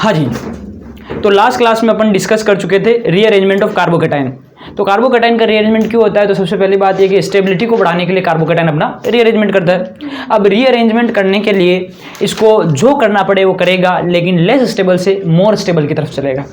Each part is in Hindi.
हाँ जी, तो लास्ट क्लास में अपन डिस्कस कर चुके थे रीअरेंजमेंट ऑफ कार्बोकेटाइन। तो कार्बोकेटाइन का रीअरेंजमेंट क्यों होता है? तो सबसे पहली बात ये कि स्टेबिलिटी को बढ़ाने के लिए कार्बोकेटाइन अपना रीअरेंजमेंट करता है। अब रीअरेंजमेंट करने के लिए इसको जो करना पड़े वो करेगा, लेकिन लेस स्टेबल से मोर स्टेबल की तरफ चलेगा,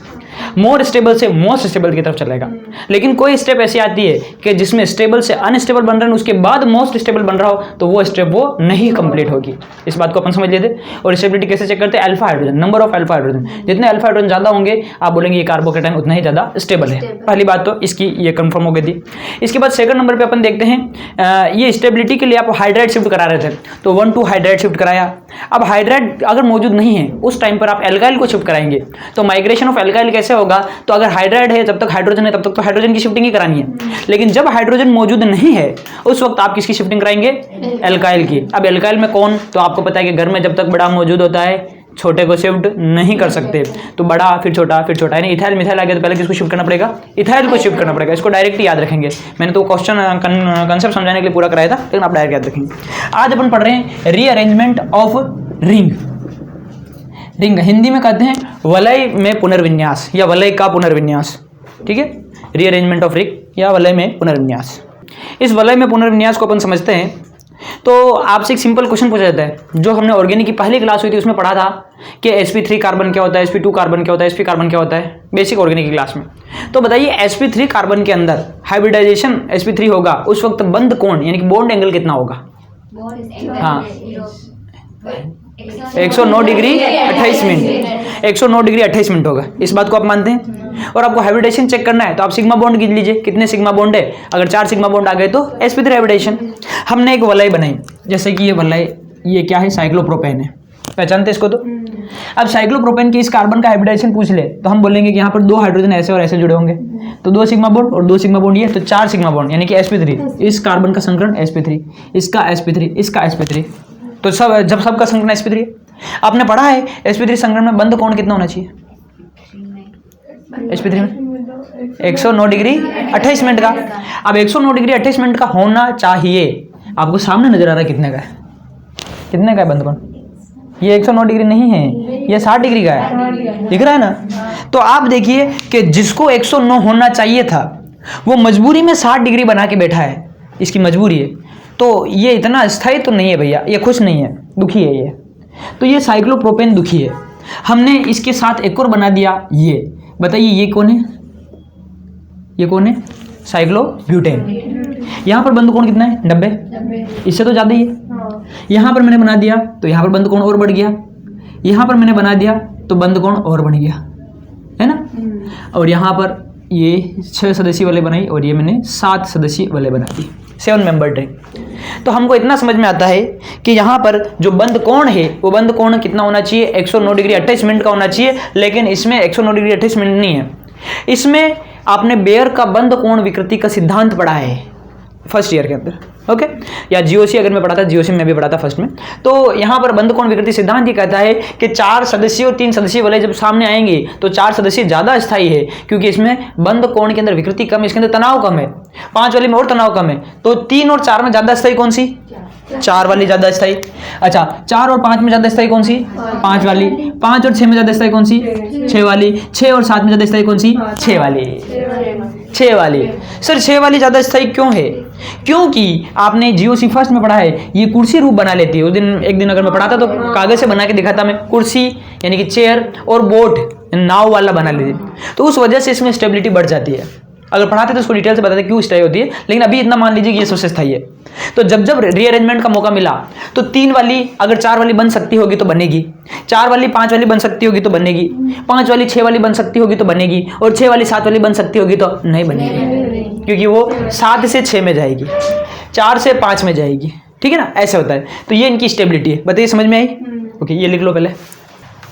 मोर स्टेबल से मोस्ट स्टेबल की तरफ चलेगा। लेकिन कोई स्टेप ऐसी आती है कि जिसमें स्टेबल से अनस्टेबल बन रहा है, उसके बाद मोस्ट स्टेबल बन रहा हो, तो वो स्टेप वो नहीं कंप्लीट होगी। इस बात को अपन समझ लेते। और स्टेबिलिटी कैसे चेक करते हैं? Alpha hydrogen, number of alpha hydrogen. जितने अल्फा हाइड्रोजन ज्यादा होंगे आप बोलेंगे ये कार्बोकेटाइन उतना ही ज्यादा स्टेबल है। पहली बात तो इसकी ये कंफर्म हो गई थी। इसके बाद सेकंड नंबर पे अपन देखते हैं ये स्टेबिलिटी के लिए आप हाइड्राइड शिफ्ट करा रहे थे, तो 1 to हाइड्राइड शिफ्ट कराया। अब हाइड्राइड अगर मौजूद नहीं है उस टाइम पर आप एल्काइल को शिफ्ट कराएंगे, तो माइग्रेशन ऑफ एल्काइल कैसे होगा? तो अगर हाइड्राइड है जब तक हाइड्रोजन है तब तक तो हाइड्रोजन की शिफ्टिंग ही करानी है, लेकिन जब हाइड्रोजन मौजूद नहीं है उस वक्त आप किसकी शिफ्टिंग कराएंगे? एल्काइल की। अब एल्काइल में कौन? तो आपको पता है कि घर में जब तक बड़ा मौजूद होता है छोटे को शिफ्ट नहीं कर सकते, तो बड़ा फिर छोटा फिर छोटा, यानी इथाइल मिथाइल आ गया तो पहले किसको शिफ्ट करना पड़ेगा? इथाइल को शिफ्ट करना पड़ेगा। इसको डायरेक्ट याद रखेंगे। मैंने तो क्वेश्चन कंसेप्ट समझाने के लिए पूरा कराया था, लेकिन आप डायरेक्ट याद रखेंगे। आज अपन पढ़ रहे हैं rearrangement of ring. Ring Hindi में कहते हैं वलय में पुनर्विन्यास या वलय का पुनर्विन्यास। ठीक है, रीअरेंजमेंट ऑफ रिंग या वलय में पुनर्विन्यास। इस वलय में पुनर्विन्यास को अपन समझते हैं तो आपसे एक सिंपल क्वेश्चन पूछा जाता है, जो हमने ऑर्गेनिक की पहली क्लास हुई थी उसमें पढ़ा था कि sp3 कार्बन क्या होता है, sp2 कार्बन क्या होता है, sp कार्बन क्या होता है, बेसिक ऑर्गेनिक की क्लास में। तो बताइए sp3 कार्बन के अंदर हाइब्रिडाइजेशन sp3 होगा उस वक्त बंद कोण यानी कि बॉन्ड एंगल कितना होगा? हाँ, 109 डिग्री 28 मिनट, 109 डिग्री 28 मिनट होगा। इस बात को आप मानते हैं? और आपको हाइब्रिडेशन चेक करना है तो आप सिग्मा बॉन्ड गिन लीजिए, कितने सिग्मा बॉन्ड है। अगर 4 सिग्मा बॉन्ड आ गए तो sp3 हाइब्रिडेशन। हमने एक वलय बनाई, जैसे कि ये वलय, ये क्या है? साइक्लोप्रोपेन है, पहचानते इसको? तो अब साइक्लोप्रोपेन के इस कार्बन का हाइब्रिडेशन पूछ ले तो हम बोलेंगे कि यहाँ पर 2 हाइड्रोजन ऐसे और ऐसे जुड़े होंगे, तो 2 सिग्मा बॉन्ड और 2 सिग्मा बॉन्ड, ये तो 4 सिग्मा बॉन्ड यानी कि sp3। इस कार्बन का संकरण sp3, इसका sp3, इसका sp3, तो सब जब सबका संकरण sp3 है। आपने पढ़ा है sp3 संकरण में बंद कोण कितना होना चाहिए? sp3 में 109 डिग्री 28 मिनट का। अब 109 डिग्री 28 मिनट का होना चाहिए। आपको सामने नजर आ रहा है कितने का है? कितने का है बंद कोण? ये 109 डिग्री नहीं है, ये 60 डिग्री का है, दिख रहा है ना? तो आप देखिए कि जिसको 109 होना चाहिए था वो मजबूरी में 60 डिग्री बना के बैठा है, इसकी मजबूरी है। तो ये इतना स्थायी तो नहीं है भैया, ये खुश नहीं है, दुखी है ये। तो ये साइक्लोप्रोपेन दुखी है। हमने इसके साथ एक और बना दिया, ये बताइए ये कौन है? ये कौन है? साइक्लोब्यूटेन। यहाँ पर बंद कोण कितना है? 90, इससे तो ज़्यादा ही है। यहाँ पर मैंने बना दिया तो यहाँ पर बंद कोण और बढ़ गया, यहाँ पर मैंने बना दिया तो बंद कोण और बढ़ गया, है ना? और यहाँ पर ये 6 सदस्यीय वाले बनाई और ये मैंने 7 सदस्यीय वाले बना दी, 7 मेंबर्ड रिंग। तो हमको इतना समझ में आता है कि यहाँ पर जो बंद कोण है वो बंद कोण कितना होना चाहिए? 109 डिग्री 28 मिनट का होना चाहिए, लेकिन इसमें 109 डिग्री 28 मिनट नहीं है। इसमें आपने बेयर का बंद कोण विकृति का सिद्धांत पढ़ा है फर्स्ट ईयर के अंदर, ओके? या जीओसी अगर मैं पढ़ा था, जीओसी में भी पढ़ा था फर्स्ट में। तो यहाँ पर बंद कोण विकृति सिद्धांत ये कहता है कि 4 सदस्यीय और 3 सदस्यीय वाले जब सामने आएंगे तो 4 सदस्यीय ज़्यादा स्थायी है, क्योंकि इसमें बंद कोण के अंदर विकृति कम है, इसके अंदर तनाव कम है। 5 वाले में और तनाव कम है, तो 3 और 4 में ज़्यादा स्थायी कौन सी? 4 वाली ज़्यादा स्थायी। अच्छा, 4 और 5 में ज़्यादा स्थायी कौन सी? 5 वाली। 5 और 6 में ज़्यादा स्थायी कौन सी? 6 वाली। 6 और 7 में ज़्यादा स्थायी कौन सी? 6 वाली। 6 वाली। सर 6 वाली ज़्यादा स्थायी क्यों है? क्योंकि आपने जीओसी फर्स्ट में पढ़ा है, ये कुर्सी रूप बना लेती है। उस दिन एक दिन अगर मैं पढ़ाता तो कागज से बना के दिखाता मैं, कुर्सी यानी कि चेयर, और बोट नाव वाला बना लेती, तो उस वजह से इसमें स्टेबिलिटी बढ़ जाती है। अगर पढ़ाते तो उसको डिटेल से बताते क्यों स्थायी होती है, लेकिन अभी इतना मान लीजिए कि ये सबसे स्थायी है। तो जब जब रीअरेंजमेंट का मौका मिला तो 3 वाली अगर 4 वाली बन सकती होगी तो बनेगी, 4 वाली 5 वाली बन सकती होगी तो बनेगी, 5 वाली 6 वाली बन सकती होगी तो बनेगी, और 6 वाली 7 वाली बन सकती होगी तो नहीं बनेगी, क्योंकि वो 7 से 6 में जाएगी, 4 से 5 में जाएगी। ठीक है ना, ऐसे होता है। तो ये इनकी स्टेबिलिटी है। बताइए समझ में आई? ओके, ये लिख लो पहले।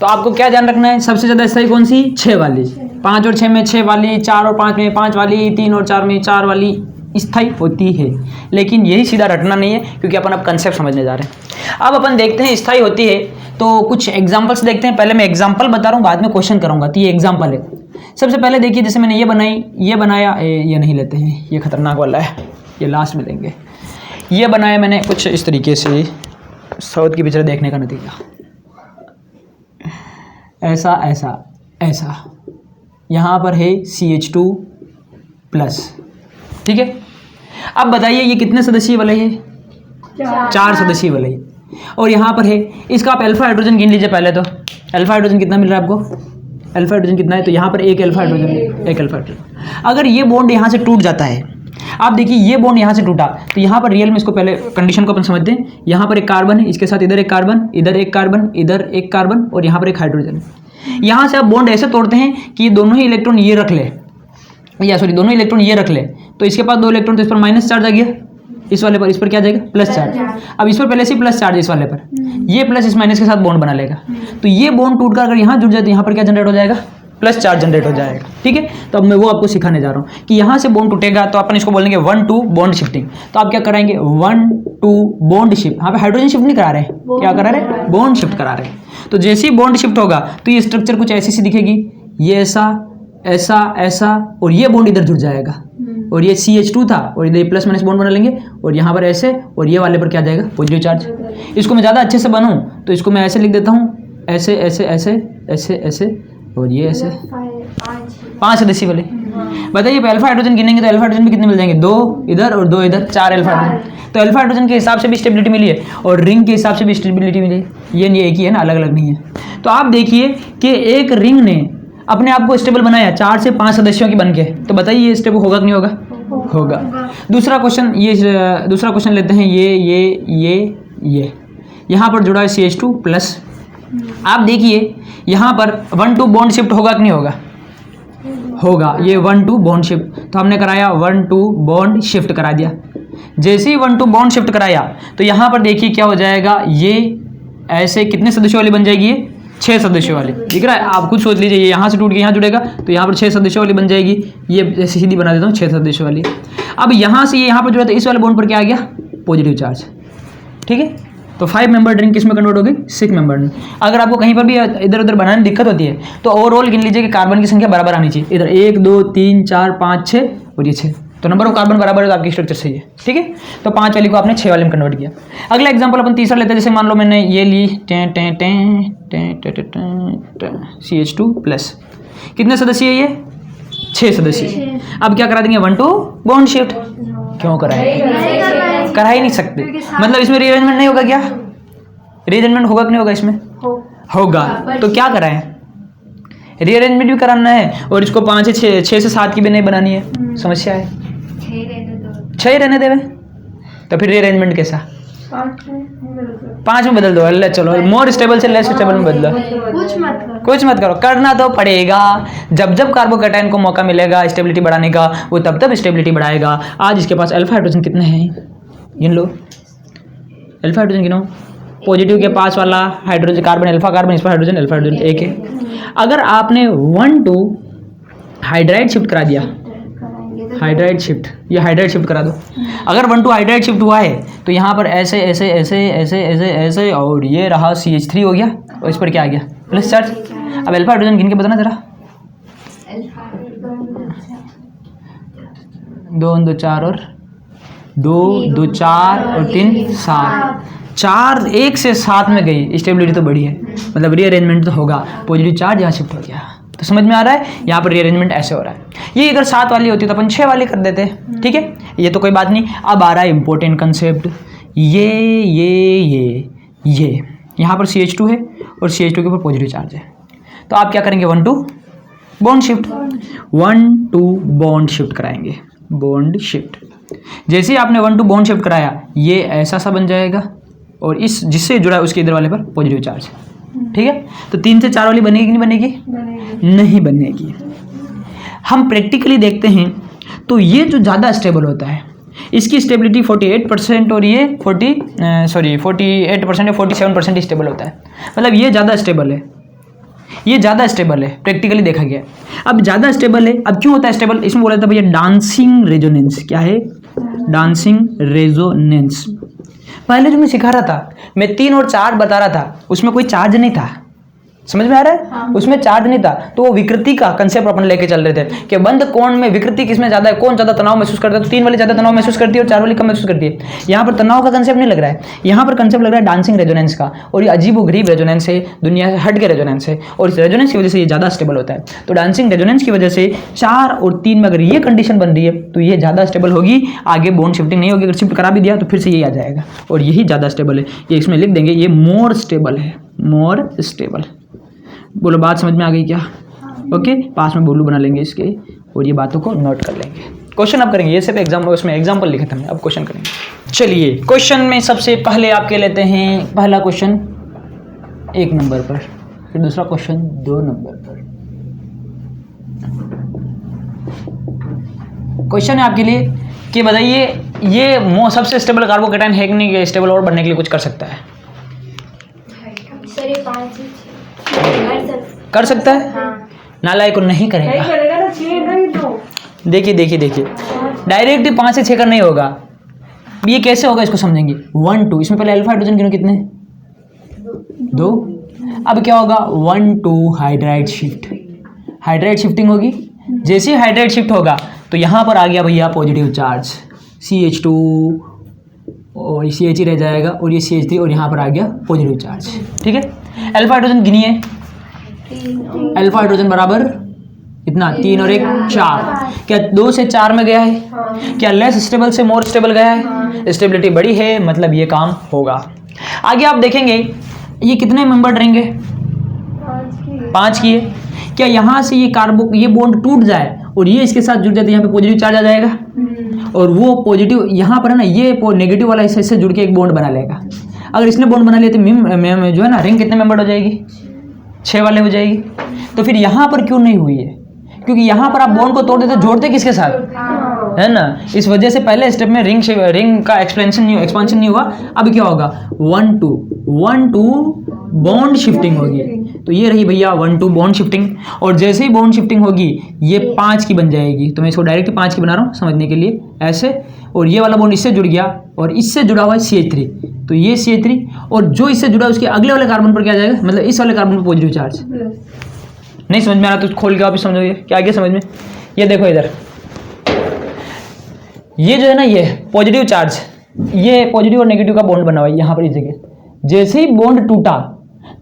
तो आपको क्या ध्यान रखना है? सबसे ज़्यादा स्थायी कौन सी? 6 वाली। 5 और 6 में 6 वाली, 4 और 5 में 5 वाली, 3 और 4 में 4 वाली स्थायी होती है। लेकिन यही सीधा रटना नहीं है, क्योंकि अपन अब कंसेप्ट समझने जा रहे हैं। अब अपन देखते हैं स्थायी होती है तो कुछ एग्जाम्पल्स देखते हैं। पहले मैं एग्जाम्पल बता रहा हूँ, बाद में क्वेश्चन करूँगा। तो ये एग्जाम्पल है। सबसे पहले देखिए, जैसे मैंने ये बनाई, ये बनाया, ये नहीं लेते हैं, ये खतरनाक वाला है, ये लास्ट में लेंगे। ये बनाया मैंने कुछ इस तरीके से, साउथ की पिक्चर देखने का नतीजा। ऐसा ऐसा ऐसा, यहाँ पर है CH2+, ठीक है। अब बताइए ये कितने सदस्यीय वलय है? 4 सदस्यीय वलय। और यहाँ पर है, इसका आप अल्फा हाइड्रोजन गिन लीजिए पहले तो। अल्फा हाइड्रोजन कितना मिल रहा है आपको? अल्फा हाइड्रोजन कितना है? तो यहाँ पर एक अल्फा हाइड्रोजन, एक अल्फा हाइड्रोजन। अगर ये बॉन्ड यहाँ से टूट जाता है, आप देखिए ये बॉन्ड यहाँ से टूटा, तो यहाँ पर रियल में, इसको पहले कंडीशन को अपन समझते हैं। यहाँ पर एक कार्बन है, इसके साथ इधर एक कार्बन, इधर एक कार्बन, इधर एक कार्बन, और यहाँ पर एक हाइड्रोजन है। यहाँ से आप बॉन्ड ऐसे तोड़ते हैं कि ये दोनों ही इलेक्ट्रॉन ये रख ले, या सॉरी दोनों इलेक्ट्रॉन ये रख ले, तो इसके पास 2 इलेक्ट्रॉन, तो इस पर माइनस चार्ज आ गया, इस वाले पर, इस पर क्या जाएगा? Plus charge. अब इस पर पहले से प्लस चार्ज, इस वाले पर ये प्लस इस माइनस के साथ बॉन्ड बना लेगा, तो ये बॉन्ड टूटकर अगर यहाँ जुड़ जाए तो यहाँ पर क्या जनरेट हो जाएगा? प्लस चार्ज जनरेट हो जाएगा, ठीक है। तो अब मैं वो आपको सिखाने जा रहा हूँ कि यहाँ से बॉन्ड टूटेगा तो अपन इसको बोलेंगे 1-2 बॉन्ड शिफ्टिंग। तो आप क्या कराएंगे? 1-2 बॉन्ड शिफ्ट। यहाँ पे हाइड्रोजन शिफ्ट नहीं करा रहे, क्या करा रहे? बॉन्ड शिफ्ट करा रहे। तो जैसे ही बॉन्ड शिफ्ट होगा तो ये स्ट्रक्चर कुछ ऐसी सी दिखेगी, ये ऐसा ऐसा ऐसा, और ये बॉन्ड इधर जुड़ जाएगा, और ये CH2 था, और इधर प्लस माइनस बॉन्ड बना लेंगे, और यहाँ पर ऐसे, और ये वाले पर क्या जाएगा? Positive charge. इसको मैं ज़्यादा अच्छे से बनाऊँ तो इसको मैं ऐसे लिख देता हूँ, ऐसे ऐसे ऐसे ऐसे ऐसे, और ये ऐसे 5 सदस्यीय वाले। बताइए अल्फा हाइड्रोजन गिनेंगे तो अल्फा हाइड्रोजन भी कितने मिल जाएंगे? 2 इधर और 2 इधर, 4 अल्फा हाइड्रोजन। तो अल्फा हाइड्रोजन के हिसाब से भी स्टेबिलिटी मिली है, और रिंग के हिसाब से भी स्टेबिलिटी मिली है। ये एक ही है ना, अलग अलग नहीं है। तो आप देखिए कि एक रिंग ने अपने आप को स्टेबल बनाया 4 से 5 सदस्यों की बनके, तो बताइए ये स्टेबल होगा कि नहीं होगा? होगा। दूसरा क्वेश्चन, ये दूसरा क्वेश्चन लेते हैं। ये यहाँ पर जुड़ा है CH2+। आप देखिए यहाँ पर 1-2 बॉन्ड शिफ्ट होगा कि नहीं होगा? होगा। ये 1-2 बॉन्ड शिफ्ट, तो हमने कराया 1-2 बॉन्ड शिफ्ट करा दिया। जैसे ही 1-2 बॉन्ड शिफ्ट कराया तो यहाँ पर देखिए क्या हो जाएगा, ये ऐसे कितने सदस्यों वाली बन जाएगी? ये 6 सदस्यों वाली, दिख रहा है? आप खुद सोच लीजिए, ये यहाँ से टूट के यहाँ जुड़ेगा तो यहाँ पर 6 सदस्यों वाली बन जाएगी। ये सीधी बना देता हूँ 6 सदस्यों वाली। अब यहाँ से ये यहाँ पर जुड़ा तो इस वाले बॉन्ड पर क्या आ गया? पॉजिटिव चार्ज, ठीक है। तो 5 मेंबर रिंग किस में कन्वर्ट हो गई? 6 मेंबर में। अगर आपको कहीं पर भी इधर उधर बनाने में दिक्कत होती है तो ओवरऑल गिन लीजिए कि कार्बन की संख्या बराबर आनी चाहिए। इधर 1 2 3 4 5 6 और ये 6, तो नंबर ऑफ कार्बन बराबर है तो आपकी स्ट्रक्चर सही है, ठीक है। तो 5 वाली को आपने 6 वाले में कन्वर्ट किया। अगला एग्जांपल अपन तीसरा लेते हैं। जैसे मान लो मैंने ये ली CH2+, कितने सदस्य है ये? 6 सदस्य। अब क्या करा देंगे? 1-2 बॉन्ड शिफ्ट। क्यों कराए? करा ही नहीं सकते, मतलब इसमें रीअरेंजमेंट नहीं होगा क्या? रीअरेंजमेंट होगा कि नहीं होगा? इसमें होगा। तो क्या कराएं? रीअरेंजमेंट भी कराना है, और इसको 5 से 6 से 7 की भी नहीं बनानी है। समस्या है, 6 रहने देवे, तो फिर रीअरेंजमेंट कैसा? 5 में बदल दो। अल्लाह, चलो मोर स्टेबल से लेस स्टेबल में बदलो। कुछ मत करो, करना तो पड़ेगा। जब जब कार्बोकैटायन को मौका मिलेगा स्टेबिलिटी बढ़ाने का, वो तब तब स्टेबिलिटी बढ़ाएगा। आज इसके पास अल्फा हाइड्रोजन कितने हैं? गिन लो, अल्फा हाइड्रोजन गिनो। पॉजिटिव के पास वाला हाइड्रोजन कार्बन, अल्फा कार्बन, इस पर हाइड्रोजन, अल्फा हाइड्रोजन 1 है। अगर आपने 1-2 हाइड्राइड शिफ्ट करा दिया, हाइड्राइड शिफ्ट, ये हाइड्राइड शिफ्ट करा दो। अगर 1-2 हाइड्राइड शिफ्ट हुआ है तो यहाँ पर ऐसे ऐसे ऐसे ऐसे ऐसे ऐसे, और ये रहा CH3 हो गया, और इस पर क्या आ गया? Plus charge. अब अल्फा हाइड्रोजन गिन के बताना जरा। 2 2 4 और 2 2 4 और 3 7, 4 1 से 7 में गई। स्टेबिलिटी तो बढ़ी है, मतलब रीअरेंजमेंट तो होगा। पॉजिटिव चार्ज यहाँ शिफ्ट हो गया, तो समझ में आ रहा है? यहाँ पर रीअरेंजमेंट ऐसे हो रहा है। ये अगर 7 वाली होती तो अपन 6 वाली कर देते, ठीक है। ये तो कोई बात नहीं। अब आ रहा है इंपॉर्टेंट कंसेप्ट। ये यहाँ पर CH2 है और CH2 के ऊपर पॉजिटिव चार्ज है, तो आप क्या करेंगे? 1-2 बॉन्ड शिफ्ट, 1-2 बॉन्ड शिफ्ट कराएंगे। बॉन्ड शिफ्ट, जैसे ही आपने 1-2 बॉन्ड शिफ्ट कराया, ये ऐसा सा बन जाएगा, और इस जिससे जुड़ा है उसके इधर वाले पर पॉजिटिव चार्ज, ठीक है। तो 3 से 4 वाली बनेगी कि नहीं बनेगी? नहीं बनेगी। हम प्रैक्टिकली देखते हैं तो ये जो ज़्यादा स्टेबल होता है, इसकी स्टेबिलिटी 48% और ये 48% या 47% स्टेबल होता है। मतलब ये ज़्यादा स्टेबल है, ये ज़्यादा स्टेबल है, प्रैक्टिकली देखा गया। अब ज़्यादा स्टेबल है, अब क्यों होता है स्टेबल? इसमें बोला था भैया डांसिंग रेजोनेंस। क्या है? Dancing resonance. पहले जो मैं सिखा रहा था, मैं 3 और 4 बता रहा था, उसमें कोई चार्ज नहीं था, समझ में आ रहा है? हाँ। उसमें चार्ज नहीं था, तो वो विकृति का कंसेप्ट अपन लेके चल रहे थे कि बंद कोण में विकृति किसमें ज्यादा है, कौन ज्यादा तनाव महसूस करता है। तो 3 वाली ज्यादा तनाव महसूस करती है और 4 वाली कम महसूस करती है। यहाँ पर तनाव का कंसेप्ट नहीं लग रहा है, यहाँ पर कंसेप्ट लग रहा है डांसिंग रेजोनेंस का, और ये अजीबोगरीब रेजोनेंस है, दुनिया से हट के रेजोनेंस है, और इस रेजोनेंस की वजह से ये ज्यादा स्टेबल होता है। तो डांसिंग रेजोनेंस की वजह से 4 और 3 में अगर ये कंडीशन बन रही है तो ये ज्यादा स्टेबल होगी, आगे बोन शिफ्टिंग नहीं होगी। अगर शिफ्ट करा भी दिया तो फिर से यही आ जाएगा, और यही ज्यादा स्टेबल है। ये इसमें लिख देंगे, ये मोर स्टेबल है, मोर स्टेबल। बोलो बात समझ में आ गई क्या? ओके, पास में बोलू बना लेंगे इसके, और ये बातों को नोट कर लेंगे। क्वेश्चन अब करेंगे, ये सिर्फ एग्जाम, उसमें एग्जाम्पल लिखे थे, अब क्वेश्चन करेंगे। चलिए क्वेश्चन में सबसे पहले आपके लेते हैं पहला क्वेश्चन 1 नंबर पर, फिर दूसरा क्वेश्चन 2 नंबर पर। क्वेश्चन है आपके लिए कि बताइए ये सबसे स्टेबल कार्बोकेटाइन है कि नहीं, स्टेबल और बनने के लिए कुछ कर सकता है? सर ये 5 कर सकता है? हाँ। नालायक को नहीं करेगा। नहीं करेगा ना, 6 नहीं तो देखिए डायरेक्ट 5 से 6 का नहीं होगा। ये कैसे होगा इसको समझेंगे। 1 2, इसमें पहले अल्फा हाइड्रोजन गिनो, कितने? 2। अब क्या होगा, 1 2 हाइड्राइड शिफ्ट, हाइड्राइड शिफ्टिंग होगी। जैसे ही हाइड्राइड शिफ्ट होगा तो यहाँ पर आ गया भैया पॉजिटिव चार्ज, CH2 और CH ही रह जाएगा, और ये CH3, और यहाँ पर आ गया पॉजिटिव चार्ज। ठीक है, अल्फा हाइड्रोजन गिनिए, अल्फा हाइड्रोजन बराबर कितना, 3 और 1 4। क्या 2 से 4 में गया है? क्या लेस स्टेबल से मोर स्टेबल गया है? स्टेबिलिटी बड़ी है, मतलब ये काम होगा। आगे आप देखेंगे ये कितने मेंबर रहेंगे, 5 की है। क्या यहाँ से ये बॉन्ड टूट जाए और ये इसके साथ जुड़ जाए तो यहाँ पे पॉजिटिव चार्ज आ जाएगा, और वो पॉजिटिव यहाँ पर है ना, ये नेगेटिव वाला इससे जुड़ के एक बॉन्ड बना लेगा। अगर इसने बॉन्ड बना लिया तो जो है ना रिंग कितने मेंबर हो जाएगी, 6 वाले हो जाएगी। तो फिर यहाँ पर क्यों नहीं हुई है? क्योंकि यहाँ पर आप बॉन्ड को तोड़ देते, जोड़ते किसके साथ, है ना। इस वजह से पहले स्टेप में रिंग का एक्सपेंशन नहीं हुआ। अब क्या होगा, 1 2 बॉन्ड शिफ्टिंग होगी। तो ये रही भैया 1 2 बॉन्ड शिफ्टिंग, और जैसे ही बॉन्ड शिफ्टिंग होगी ये 5 की बन जाएगी। तो मैं इसको डायरेक्ट 5 की बना रहा हूँ समझने के लिए, ऐसे। और ये वाला बॉन्ड इससे जुड़ गया, और इससे जुड़ा हुआ है CH3, तो ये CH3, और जो इससे जुड़ा है उसके अगले वाले कार्बन पर क्या जाएगा, मतलब इस वाले कार्बन पर पॉजिटिव चार्ज। नहीं समझ में आ रहा तो खोल के वापस समझोगे क्या आगे समझ में। ये देखो इधर, ये जो है ना, ये पॉजिटिव चार्ज, ये पॉजिटिव और नेगेटिव का बॉन्ड बना हुआ है यहाँ पर इस जगह। जैसे ही बॉन्ड टूटा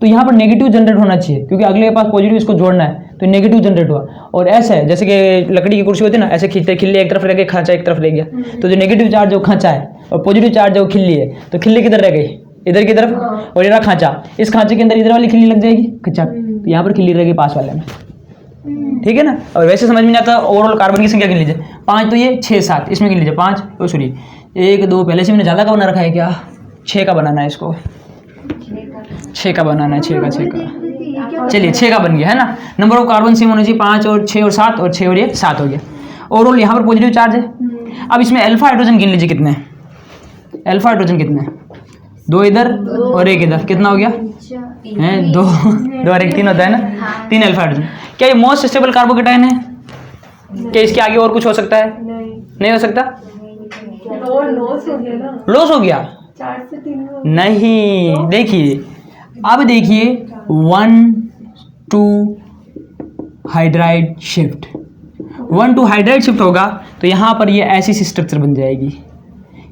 तो यहाँ पर नेगेटिव जनरेट होना चाहिए, क्योंकि अगले के पास पॉजिटिव इसको जोड़ना है, तो नेगेटिव जनरेट हुआ। और ऐसा है जैसे कि लकड़ी की कुर्सी होती है ना, ऐसे खींचते खिल्ली एक तरफ रह गई, खांचा एक तरफ रह गया। तो जो नेगेटिव चार्ज जो खांचा है और पॉजिटिव चार्ज जो खिल्ली है, तो खिल्ली किधर रह गई, इधर की तरफ, और ये रहा खांचा। इस खांचे के अंदर इधर वाली खिल्ली लग जाएगी खिंचा, तो यहाँ पर खिल्ली रहेगी पास वाले में। ठीक है ना। और वैसे समझ में नहीं आता, ओवरऑल कार्बन की संख्या गिन लीजिए 5, तो ये 6 7 इसमें गिन लीजिए 5, सॉरी 1 2, पहले से मैंने ज़्यादा का बना रखा है क्या, 6 का बनाना है इसको, 6 का बनाना है, 6 का चलिए 6 का बन गया है ना। नंबर ऑफ कार्बन सेम होना चाहिए, 5 और 6 और 7, और 6 और ये 7 हो गया। ओवरऑल यहाँ पर पॉजिटिव चार्ज है। अब इसमें अल्फा हाइड्रोजन गिन लीजिए कितने, अल्फा हाइड्रोजन कितने, 2 इधर और 1 इधर, कितना हो गया है, 2 और 1 3 होता है ना, 3 अल्फा हाइड्रोजन। क्या ये मोस्ट स्टेबल कार्बोकेटाइन है? क्या इसके आगे और कुछ हो सकता है? नहीं हो सकता, लॉस हो गया 4 से 3 नहीं। देखिए अब देखिए 1 2 हाइड्राइड शिफ्ट, 1 2 हाइड्राइड शिफ्ट होगा तो यहाँ पर ये ऐसी स्ट्रक्चर बन जाएगी,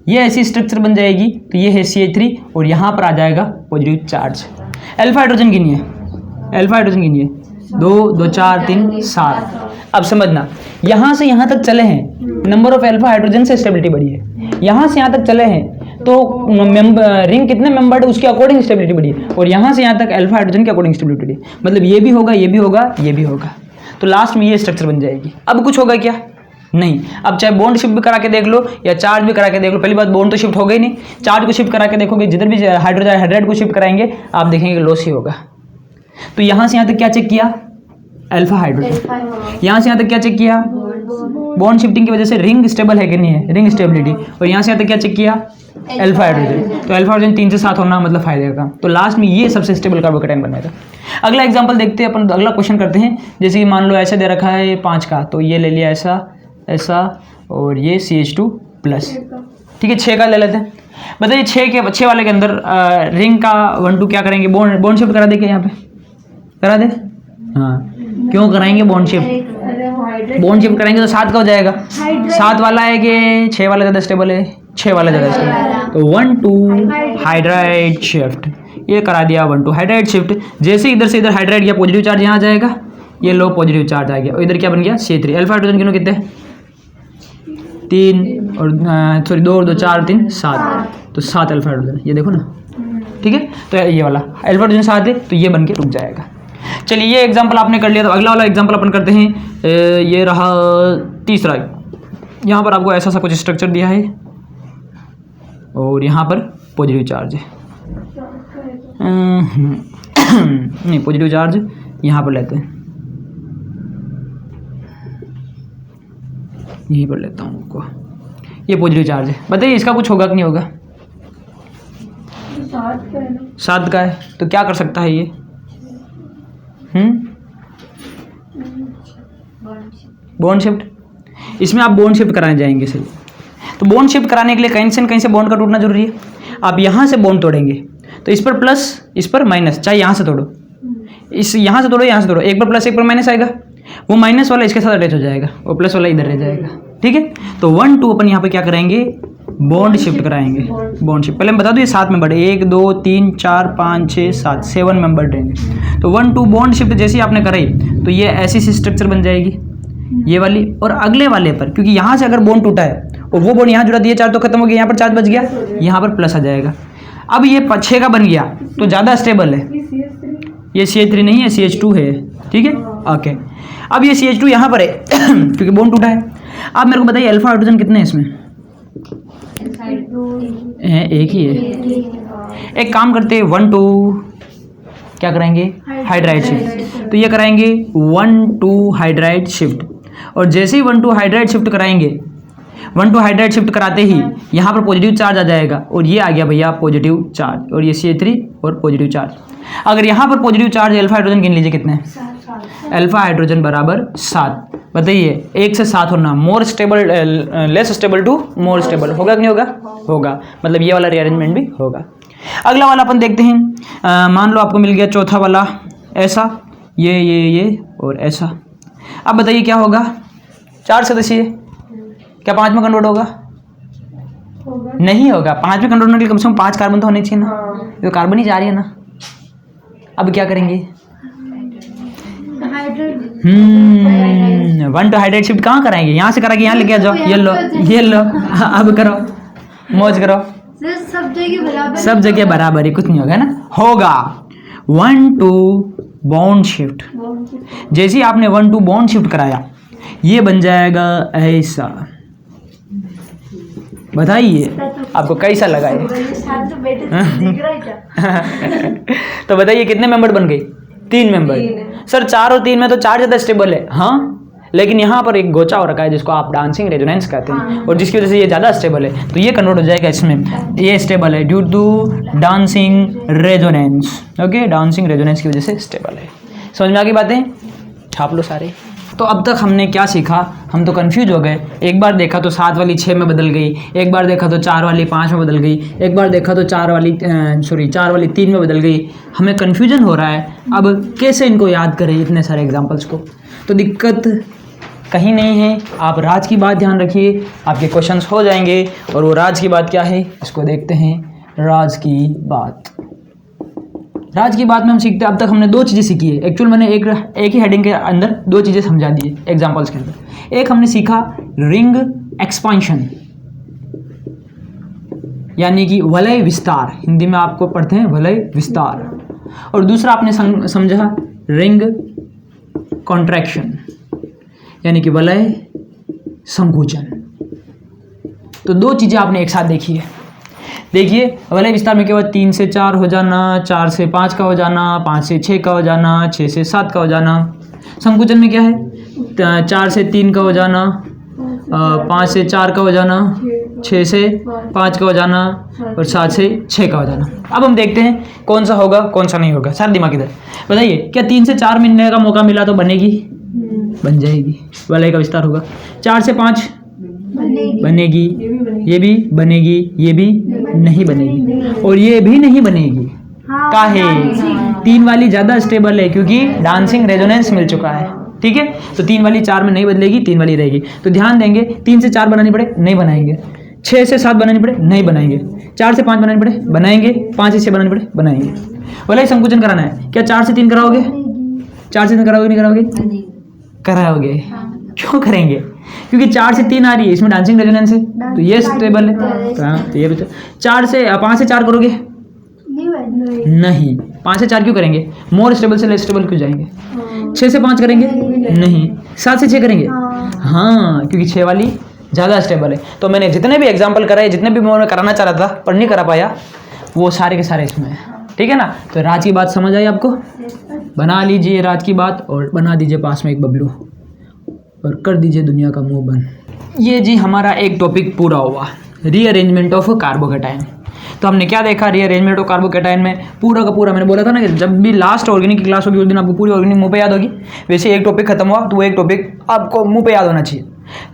ये ऐसी स्ट्रक्चर बन जाएगी। तो ये है CH3 और यहाँ पर आ जाएगा पॉजिटिव चार्ज। अल्फा हाइड्रोजन गिनिए, अल्फा हाइड्रोजन गिनिए, 2 2 4 3 7। अब समझना, यहाँ से यहाँ तक चले हैं, नंबर ऑफ अल्फा हाइड्रोजन से स्टेबिलिटी बढ़ी है। यहाँ से यहाँ तक चले हैं तो रिंग कितने मेंबर्ड है उसके अकॉर्डिंग स्टेबिलिटी बढ़ी है, और यहाँ से यहाँ तक अल्फा हाइड्रोजन के अकॉर्डिंग स्टेबिलिटी बढ़ी, मतलब ये भी होगा, ये भी होगा, ये भी होगा। तो लास्ट में ये स्ट्रक्चर बन जाएगी। अब कुछ होगा क्या? नहीं। अब चाहे बॉन्ड शिफ्ट भी करा के देख लो या चार्ज भी करा के देख लो, पहली बात बॉन्ड तो शिफ्ट हो गई नहीं, चार्ज को शिफ्ट करा के देखोगे, जिधर भी हाइड्राइड को शिफ्ट कराएंगे आप देखेंगे लॉस ही होगा। तो यहाँ से यहाँ तक क्या चेक किया, अल्फा हाइड्रोजन। यहाँ से यहाँ तक क्या चेक किया, बॉन्ड शिफ्टिंग की वजह से रिंग स्टेबल है कि नहीं है, रिंग स्टेबिलिटी। और यहाँ से यहाँ तक क्या चेक किया, अल्फा हाइड्रोजन। तो अल्फा हाइड्रोजन 3 से 7 होना मतलब फायदे का। तो लास्ट में ये सबसे स्टेबल कार्बोकेटाइन बनाएगा। अगला एग्जांपल देखते हैं अपन, अगला क्वेश्चन करते हैं। जैसे कि मान लो ऐसा दे रखा है 5 का, तो ये ले लिया ऐसा ऐसा, और ये CH2 प्लस, ठीक है 6 का ले लेते हैं। बताइए 6 वाले के अंदर रिंग का 1 2 क्या करेंगे, बॉन्ड शिफ्ट करा देंगे यहाँ पे, करा दे। हाँ, क्यों कराएंगे बॉन्ड शिफ्ट? बॉन्ड शिफ्ट कराएंगे तो 7 का हो जाएगा। 7 वाला है कि 6 वाला ज़्यादा स्टेबल है? 6 वाला ज़्यादा स्टेबल है। तो 1 2 हाइड्राइड शिफ्ट, ये करा दिया 1 2 हाइड्राइड शिफ्ट। जैसे इधर से इधर हाइड्राइड गया, पॉजिटिव चार्ज यहाँ आ जाएगा, ये लो पॉजिटिव चार्ज आ गया, और इधर क्या बन गया? C3। अल्फा हाइड्रोजन कितने कितने? 3 और सॉरी 2 और 2 4 3 7, तो 7 अल्फा हाइड्रोजन, ये देखो ना। ठीक है, तो ये वाला अल्फा हाइड्रोजन 7 है, तो ये बन के रुक जाएगा। चलिए ये एग्जाम्पल आपने कर लिया, तो अगला वाला एग्जाम्पल अपन करते हैं। ये रहा तीसरा। यहाँ पर आपको ऐसा सा कुछ स्ट्रक्चर दिया है और यहाँ पर पॉजिटिव चार्ज है। नहीं, पॉजिटिव चार्ज यहाँ पर लेते हैं, यहीं पर लेता हूँ आपको। ये पॉजिटिव चार्ज है, बताइए इसका कुछ होगा कि नहीं होगा? 7 का है, तो क्या कर सकता है ये? Bond shift. इसमें आप बॉन्ड शिफ्ट कराने जाएंगे, सही। तो बॉन्ड शिफ्ट कराने के लिए कहीं से न कहीं से बॉन्ड का टूटना जरूरी है। आप यहाँ से बॉन्ड तोड़ेंगे तो इस पर प्लस, इस पर माइनस, चाहे यहाँ से तोड़ो, इस यहाँ से तोड़ो, यहाँ से तोड़ो, एक पर प्लस एक पर माइनस आएगा, वो माइनस वाला इसके साथ अटैच हो जाएगा, वो प्लस वाला इधर रह जाएगा। ठीक है, तो 1 2 अपन यहाँ पे क्या कराएंगे? बॉन्ड शिफ्ट कराएंगे। बॉन्ड शिफ्ट पहले मैं बता दूँ, ये 7 मेंबर है, 1 2 3 4 5 6 7 7 मेंबर रहेंगे। तो 1 2 बॉन्ड शिफ्ट जैसे ही आपने कराई तो ये ऐसी सी स्ट्रक्चर बन जाएगी, ये वाली। और अगले वाले पर, क्योंकि यहाँ से अगर बॉन्ड टूटा है और वो बॉन्ड यहाँ जुड़ा दिया, चार्ज तो खत्म हो गया, यहाँ पर चार्ज बच गया, यहाँ पर प्लस आ जाएगा। अब ये 6 का बन गया तो ज़्यादा स्टेबल है, ये CH3 नहीं है, CH2 है। ठीक है, ओके। अब ये CH2 यहाँ पर है क्योंकि बॉन्ड टूटा है। अब मेरे को बताइए अल्फा हाइड्रोजन कितने हैं इसमें? एक ही है। एक काम करते हैं, 1 2 क्या कराएंगे? Hydride shift. तो ये कराएंगे 1 2 हाइड्राइड शिफ्ट, और जैसे ही 1 2 हाइड्राइड शिफ्ट कराएंगे, 1 2 हाइड्राइड शिफ्ट कराते ही यहाँ पर पॉजिटिव चार्ज आ जाएगा, और ये आ गया भैया पॉजिटिव चार्ज, और ये CH3 और पॉजिटिव चार्ज। अगर यहाँ पर पॉजिटिव चार्ज अल्फा हाइड्रोजन गिन लीजिए कितने? अल्फा हाइड्रोजन बराबर 7। बताइए 1 से 7 होना, more stable, less stable to more stable, होगा कि नहीं होगा? होगा, मतलब ये वाला रीअरेंजमेंट भी होगा। अगला वाला अपन देखते हैं। मान लो आपको मिल गया चौथा वाला ऐसा, ये और ऐसा। अब बताइए क्या होगा? 4 सदस्यीय, क्या 5 में कन्वर्ट होगा? नहीं होगा। 5 में कन्वर्ट होने के लिए कम से कम 5 कार्बन तो होने चाहिए ना, तो कार्बन ही जा रही है ना। अब क्या करेंगे? 1 2 हाइड्राइड शिफ्ट कहाँ कराएंगे? यहाँ से करा के यहाँ लेके आ जाओ, ये लो अब करो, मौज करो। सब जगह बराबर ही, कुछ नहीं होगा ना। होगा 1 2 बॉन्ड शिफ्ट। जैसे ही आपने 1 2 बॉन्ड शिफ्ट कराया, ये बन जाएगा ऐसा। बताइए आपको कैसा लगा ये? तो बताइए कितने मेंबर बन गए? 3 मेंबर। सर 4 और 3 में तो 4 ज़्यादा स्टेबल है, हाँ, लेकिन यहाँ पर एक गोचा हो रखा है जिसको आप डांसिंग रेजोनेंस कहते हैं, और जिसकी वजह से ये ज़्यादा स्टेबल है, तो ये कन्वर्ट हो जाएगा इसमें, ये स्टेबल है due to dancing resonance. Okay, dancing resonance की वजह से स्टेबल है। समझ में आ गई बातें? छाप लो सारे। तो अब तक हमने क्या सीखा? हम तो कंफ्यूज हो गए। एक बार देखा तो 7 वाली 6 में बदल गई, एक बार देखा तो 4 वाली 5 में बदल गई, एक बार देखा तो 4 वाली 3 में बदल गई। हमें कन्फ्यूजन हो रहा है, अब कैसे इनको याद करें इतने सारे एग्जाम्पल्स को? तो दिक्कत कहीं नहीं है, आप राज की बात ध्यान रखिए, आपके क्वेश्चंस हो जाएंगे। और वो राज की बात क्या है, इसको देखते हैं। राज की बात, राज की बात में हम सीखते हैं, अब तक हमने 2 चीज़ें सीखी है। एक्चुअल मैंने एक ही हेडिंग के अंदर 2 चीज़ें समझा दी है एग्जाम्पल्स के अंदर। एक हमने सीखा रिंग एक्सपांशन, यानी कि वलय विस्तार, हिंदी में आपको पढ़ते हैं वलय विस्तार। और दूसरा आपने समझा रिंग कॉन्ट्रैक्शन, यानी कि वलय संकुचन। तो 2 चीज़ें आपने एक साथ देखी है। देखिए, वलय विस्तार में क्या हुआ? 3 से 4 हो जाना, 4 से 5 का हो जाना, 5 से 6 का हो जाना, 6 से 7 का हो जाना। संकुचन में क्या है? 4 से 3 का हो जाना, 5 से 4 का हो जाना, 6 से 5 का हो जाना, और 7 से 6 का हो जाना। अब हम देखते हैं कौन सा होगा कौन सा नहीं होगा। सारा दिमाग इधर। बताइए, क्या 3 से 4 मिलने का मौका मिला तो बनेगी? बन जाएगी, वलय का विस्तार होगा। 4 से 5 बनेगी, ये भी बनेगी, ये भी नहीं बनेगी, और ये भी नहीं बनेगी। काहे? 3 वाली ज़्यादा स्टेबल है क्योंकि डांसिंग रेजोनेंस मिल चुका है, ठीक है। तो 3 वाली 4 में नहीं बदलेगी, 3 वाली रहेगी। तो ध्यान देंगे, 3 से 4 बनानी पड़े नहीं बनाएंगे, 6 से 7 बनानी पड़े नहीं बनाएंगे, 4 से 5 बनानी पड़े बनाएंगे, 5 से 6 बनानी पड़े बनाएंगे। बोला ही संकुचन कराना है, क्या 4 से 3 कराओगे? 4 से 3 कराओगे नहीं कराओगे? कराओगे। क्यों करेंगे? क्योंकि 4 से 3 आ रही है, इसमें डांसिंग रेजोनेंस है, तो ये स्टेबल है। तो ये 4 से 5 से 4 करोगे? नहीं। 5 से 4 क्यों करेंगे? मोर स्टेबल से लेस स्टेबल क्यों जाएंगे? 6 से 5 करेंगे? नहीं। 7 से 6 करेंगे? हाँ, क्योंकि 6 वाली ज़्यादा स्टेबल है। तो मैंने जितने भी एग्जाम्पल कराए, जितने भी मैं कराना चाह रहा था पर नहीं करा पाया, वो सारे के सारे इसमें है, ठीक है ना। तो राज की बात समझ आई आपको? बना लीजिए राज की बात और बना दीजिए पास में एक बबलू और कर दीजिए दुनिया का मुंह बंद। ये जी हमारा एक टॉपिक पूरा हुआ, रीअरेंजमेंट ऑफ कार्बोकेटाइन। तो हमने क्या देखा रीअरेंजमेंट ऑफ कार्बोकेटाइन में? पूरा का पूरा मैंने बोला था ना कि जब भी लास्ट ऑर्गेनिक की क्लास होगी उस दिन आपको पूरी ऑर्गेनिक मुंह पे याद होगी। वैसे एक टॉपिक खत्म हुआ तो वो एक टॉपिक आपको मुंह पे याद होना चाहिए।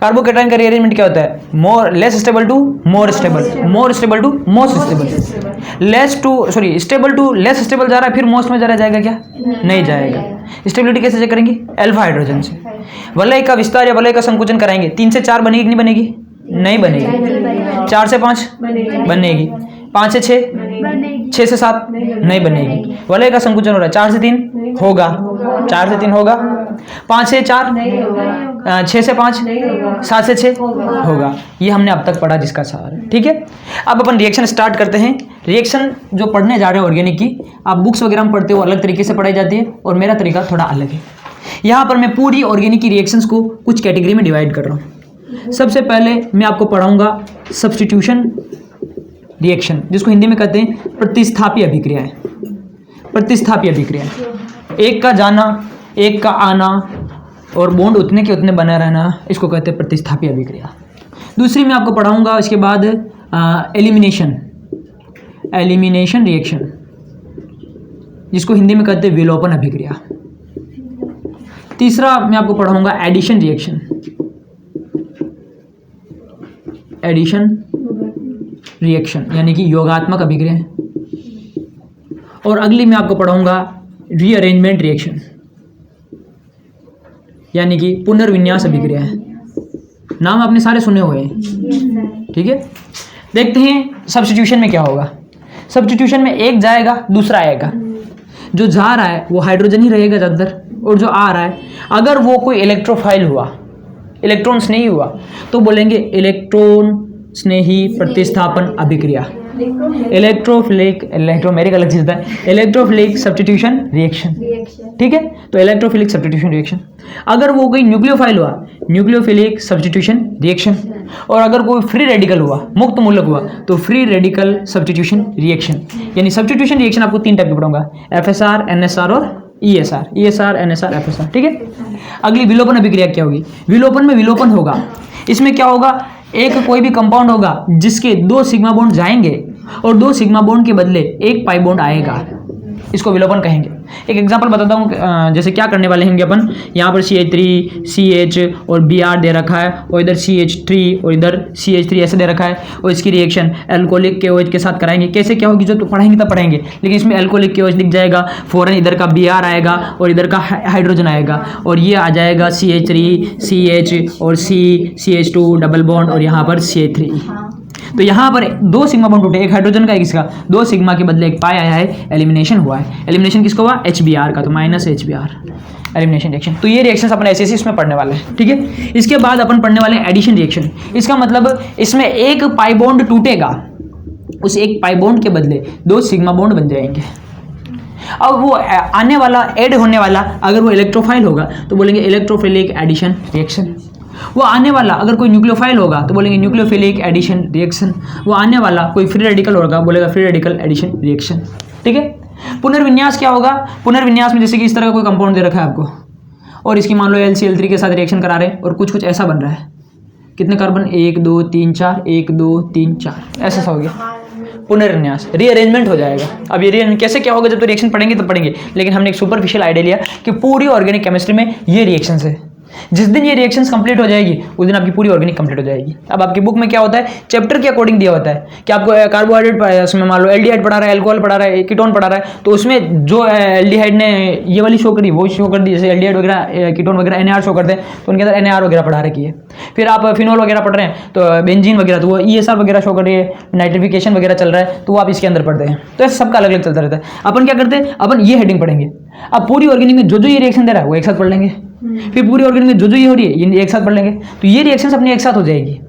कार्बोकेटाइन का रीअरेंजमेंट क्या होता है? More less stable to more stable, more stable to most stable, stable to less stable जा रहा है, फिर मोस्ट में जाएगा क्या? नहीं जाएगा। स्टेबिलिटी कैसे चेक करेंगे? अल्फा हाइड्रोजन से। वलय का विस्तार या वलय का संकुचन कराएंगे। 3 से 4 बनेगी कि नहीं बनेगी? नहीं बनेगी। 4 से 5 बनेगी। 5 से 6, 6 से 7 नहीं बनेगी। वलय का संकुचन हो रहा है, 4 से 3 होगा, 4 से 3 होगा, 5 से 4, 6 से 5, 7 से 6 होगा। ये हमने अब तक पढ़ा जिसका सार है, ठीक है। अब अपन रिएक्शन स्टार्ट करते हैं। रिएक्शन जो पढ़ने जा रहे हैं ऑर्गेनिक की, आप बुक्स वगैरह में पढ़ते हो अलग तरीके से पढ़ाई जाती है और मेरा तरीका थोड़ा अलग है। यहाँ पर मैं पूरी ऑर्गेनिक की रिएक्शंस को कुछ कैटेगरी में डिवाइड कर रहा हूँ। सबसे पहले मैं आपको पढ़ाऊंगा सब्स्टिट्यूशन रिएक्शन, जिसको हिंदी में कहते हैं प्रतिस्थापी अभिक्रियाएं। प्रतिस्थापी अभिक्रियाएं, एक का जाना, एक का आना और बॉन्ड उतने के उतने बना रहना, इसको कहते हैं प्रतिस्थापी अभिक्रिया। दूसरी मैं आपको पढ़ाऊंगा इसके बाद एलिमिनेशन रिएक्शन, जिसको हिंदी में कहते हैं विलोपन अभिक्रिया। तीसरा मैं आपको पढ़ाऊंगा एडिशन रिएक्शन, एडिशन रिएक्शन यानी कि योगात्मक अभिक्रिया। और अगली मैं आपको पढ़ाऊंगा रीअरेंजमेंट रिएक्शन यानी कि पुनर्विन्यास अभिक्रिया है। नाम आपने सारे सुने हुए हैं, ठीक है। देखते हैं सब्स्टिट्यूशन में क्या होगा। सब्स्टिट्यूशन में एक जाएगा दूसरा आएगा। जो जा रहा है वो हाइड्रोजन ही रहेगा ज़्यादातर, और जो आ रहा है अगर वो कोई इलेक्ट्रोफाइल हुआ, इलेक्ट्रॉन स्नेही हुआ, तो बोलेंगे इलेक्ट्रॉन स्नेही प्रतिस्थापन अभिक्रिया, इलेक्ट्रोफिलिक, मेरे का अलग चीज था, इलेक्ट्रोफिलिक सब्स्टिट्यूशन रिएक्शन, ठीक है। तो इलेक्ट्रोफिलिक सब्स्टिट्यूशन रिएक्शन। अगर वो कोई न्यूक्लियोफाइल हुआ, न्यूक्लियोफिलिक सब्स्टिट्यूशन रिएक्शन। और अगर कोई फ्री रेडिकल हुआ, मुक्त मूलक हुआ, तो फ्री रेडिकल सब्स्टिट्यूशन रिएक्शन। यानी सब्स्टिट्यूशन रिएक्शन आपको 3 टाइप के पढ़ाऊंगा, एफएसआर, एनएसआर और ईएसआर, एनएसआर, एफएसआर, ठीक है। अगली विलोपन अभिक्रिया क्या होगी? विलोपन में विलोपन होगा। इसमें क्या होगा? एक कोई भी कंपाउंड होगा जिसके 2 सिग्मा बॉन्ड जाएंगे और 2 सिग्मा बॉन्ड के बदले 1 पाई बॉन्ड आएगा, इसको विलोपन कहेंगे। एक एग्जांपल बताता हूँ, जैसे क्या करने वाले हैं अपन। यहाँ पर CH3, CH और Br दे रखा है, और इधर CH3 और इधर CH3 ऐसे दे रखा है, और इसकी रिएक्शन एल्कोहलिक KOH के साथ कराएंगे। कैसे क्या होगी जो तो पढ़ाएंगे तब पढ़ेंगे, लेकिन इसमें एल्कोहलिक KOH दिख जाएगा, फौरन इधर का Br आएगा और इधर का हाइड्रोजन आएगा, और ये आ जाएगा CH3, CH और CH2 डबल बॉन्ड और यहाँ पर CH3। तो यहाँ पर 2 सिग्मा बॉन्ड टूटे, एक हाइड्रोजन का एक इसका, 2 सिग्मा के बदले 1 पाई आया है, एलिमिनेशन हुआ है। एलिमिनेशन किसका हुआ? HBr का, तो -HBr एलिमिनेशन रिएक्शन। तो ये रिएक्शन अपन ऐसे इसमें पढ़ने वाले हैं, ठीक है। इसके बाद अपन पढ़ने वाले हैं एडिशन रिएक्शन। इसका मतलब इसमें 1 पाई बॉन्ड टूटेगा, उस 1 पाई बॉन्ड के बदले 2 सिग्मा बॉन्ड बन जाएंगे। अब वो आने वाला, ऐड होने वाला, अगर वो इलेक्ट्रोफाइल होगा तो बोलेंगे इलेक्ट्रोफिलिक एडिशन रिएक्शन। वो आने वाला अगर कोई न्यूक्लियोफाइल होगा तो बोलेंगे न्यूक्लियोफिलिक एडिशन रिएक्शन। वो आने वाला कोई फ्री रेडिकल होगा, बोलेगा फ्री रेडिकल एडिशन रिएक्शन, ठीक है। पुनर्विन्यास क्या होगा? पुनर्विन्यास में जैसे कि इस तरह का कोई कंपाउंड दे रखा है आपको, और इसकी मान लो LCl3 के साथ रिएक्शन करा रहे हैं, और कुछ ऐसा बन रहा है। कितने कार्बन? 1 2 3 4, 1 2 3 4, ऐसा हो गया पुनर्विन्यास, रीअरेंजमेंट हो जाएगा। अब ये कैसे क्या होगा जब तो रिएक्शन पढ़ेंगे तब पढ़ेंगे, लेकिन हमने एक सुपरफिशियल आइडिया लिया कि पूरी ऑर्गेनिक केमिस्ट्री में ये रिएक्शन है। जिस दिन ये रिएक्शंस कंप्लीट हो जाएगी उस दिन आपकी पूरी ऑर्गेनिक कंप्लीट हो जाएगी। अब आपकी बुक में क्या होता है, चैप्टर के अकॉर्डिंग दिया होता है कि आपको कार्बोहाइड्रेट, उसमें मान लो एल्डिहाइड पढ़ा रहा है, अल्कोहल पढ़ा रहा है, कीटोन पढ़ा रहा है, तो उसमें जो एल्डिहाइड ने ये वाली शो करी वो शो कर दी, जैसे एल्डिहाइड वगैरह, कीटोन वगैरह NaR शो करते हैं तो उनके अंदर NaR वगैरह पढ़ा रखी है। फिर आप फिनोल वगैरह पढ़ रहे हैं तो बेंजीन वगैरह, तो वो ESR वगैरह शो कर रही है, नाइट्रिफिकेशन वगैरह चल रहा है तो वो आप इसके अंदर पढ़ते हैं। तो ऐसे सबका अलग अलग चलता रहता है। अपन क्या करते हैं, अपन ये हेडिंग पढ़ेंगे। अब पूरी ऑर्गेनिक में जो जो ये रिएक्शन दे रहा है वो एक साथ पढ़ लेंगे, फिर पूरी ऑर्गेनिक में जो जो ये हो रही है ये एक साथ पढ़ लेंगे, तो ये रिएक्शंस अपनी एक साथ हो जाएगी।